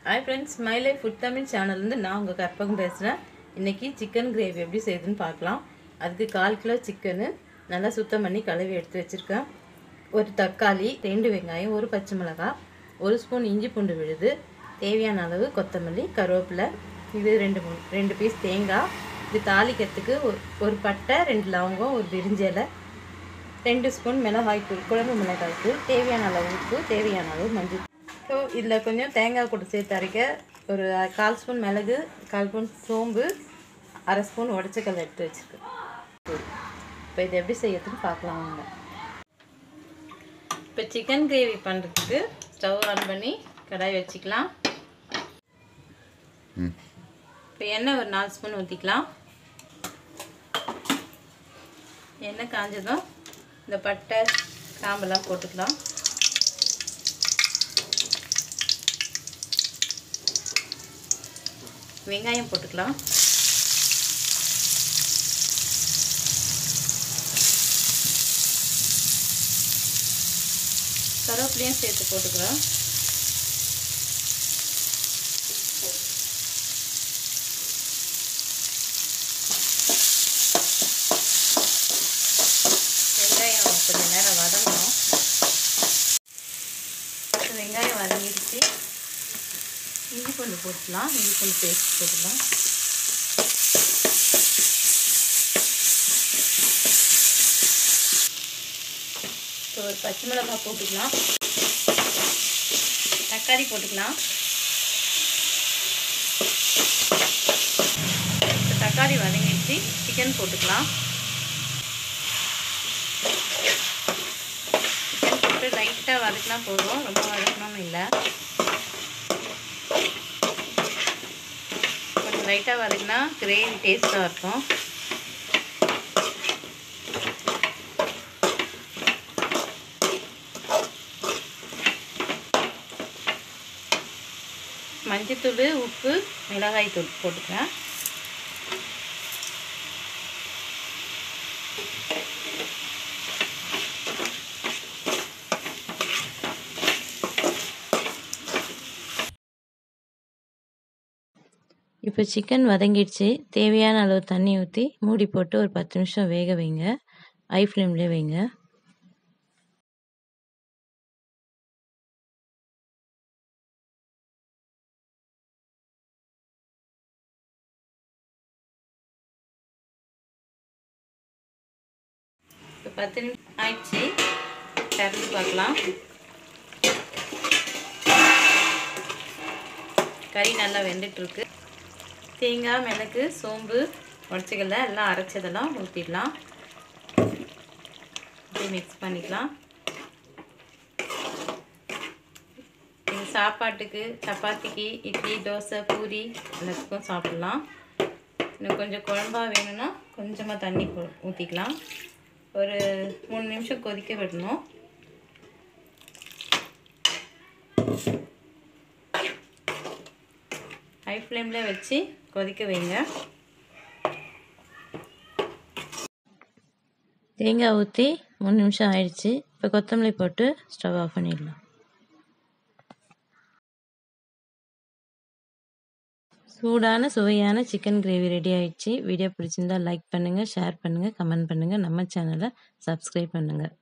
Hi friends, my life food Tamil channel இருந்து நான் உங்க கற்பகம் பேசுறேன். இன்னைக்கு chicken gravy எப்படி செய்யணும்னு பார்க்கலாம். அதுக்கு 1/4 கிலோ chicken நல்லா சுத்தம் பண்ணி கழுவி எடுத்து வச்சிருக்கேன். ஒரு தக்காளி, 2 வெங்காயம், ஒரு பச்சை மிளகாய், 1 ஸ்பூன் இஞ்சி பூண்டு விழுது, தேவையான அளவு கொத்தமல்லி, கருவேப்பிலை, இது 2 பீஸ் தேங்காய், இது தாளிக்கிறதுக்கு ஒரு பட்டை, 2 லவங்கம், ஒரு பிரிஞ்சி இலை, 2 ஸ்பூன் மிளகாய் தூள், குழம்பு மிளகாய் தூள், தேவையான அளவு உப்பு, தேவையான அளவு மஞ்சள். ஸோ இதில் கொஞ்சம் தேங்காய் கூட சேர்த்து அரைக்க ஒரு 1/4 ஸ்பூன் மிளகு, 1/4 ஸ்பூன் சோம்பு, 1/2 ஸ்பூன் உடச்சக்கல்லை எடுத்து வச்சுருக்கு. இப்போ இதை எப்படி செய்யறதுன்னு பார்க்கலாம் வாங்க. இப்போ சிக்கன் கிரேவி பண்ணுறதுக்கு ஸ்டவ் ஆன் பண்ணி கடாய் வச்சுக்கலாம். இப்போ எண்ணெய் ஒரு 4 ஸ்பூன் ஊற்றிக்கலாம். எண்ணெய் காஞ்சதும் இந்த பட்டை காம்பெல்லாம் போட்டுக்கலாம். வெங்காயம் போட்டுக்கலாம். கருவேப்பிலையும் சேர்த்து போட்டுக்கலாம். வெங்காயம் கொஞ்சம் நேரம் வதங்கணும். வெங்காயம் வதங்கிடுச்சு. இஞ்சி பூண்டு போட்டுக்கலாம். இஞ்சி பூண்டு பேஸ்ட் போட்டுக்கலாம். ஒரு பச்சை மிளகாய் போட்டுக்கலாம். தக்காளி போட்டுக்கலாம். தக்காளி வதங்கிடுச்சு. சிக்கன் போட்டுக்கலாம். சிக்கன் போட்டு லைட்டாக வதக்கினா போதும், ரொம்ப வதக்கணும்னு இல்லை. லைட்டாக வதக்கினா கிரேவி டேஸ்ட்டாக இருக்கும். மஞ்சத்தூள், உப்பு, மிளகாய் தூள் போட்டுக்கிறேன். இப்போ சிக்கன் வதங்கிடுச்சு. தேவையான அளவு தண்ணி ஊற்றி மூடி போட்டு ஒரு 10 நிமிஷம் வேக வைங்க. ஹை ஃப்ளேம்லேயே வைங்க. இப்போ 10 நிமிஷம் ஆயிடுச்சு. திறந்து பார்க்கலாம். கறி நல்லா வெந்துட்டுருக்கு. தேங்காய், மிளகு, சோம்பு, உடச்சக்கல்லை எல்லாம் அரைச்சதெல்லாம் ஊற்றிடலாம். அப்படியே மிக்ஸ் பண்ணிக்கலாம். இது சாப்பாட்டுக்கு, சப்பாத்திக்கு, இட்லி, தோசை, பூரி எல்லாத்துக்கும் சாப்பிட்லாம். இன்னும் கொஞ்சம் குழம்பாக வேணும்னா கொஞ்சமாக தண்ணி ஊற்றிக்கலாம். ஒரு 3 நிமிஷம் கொதிக்க விடணும். ஹை ஃப்ளேமில் வச்சு கொதிக்க வைங்க. தேங்காய் ஊற்றி 3 நிமிஷம் ஆயிடுச்சு. இப்போ கொத்தமல்லி போட்டு ஸ்டவ் ஆஃப் பண்ணிடலாம். சூடான சுவையான சிக்கன் கிரேவி ரெடி ஆயிடுச்சு. வீடியோ பிடிச்சிருந்தா லைக் பண்ணுங்கள், ஷேர் பண்ணுங்கள், கமெண்ட் பண்ணுங்கள். நம்ம சேனலை சப்ஸ்கிரைப் பண்ணுங்கள்.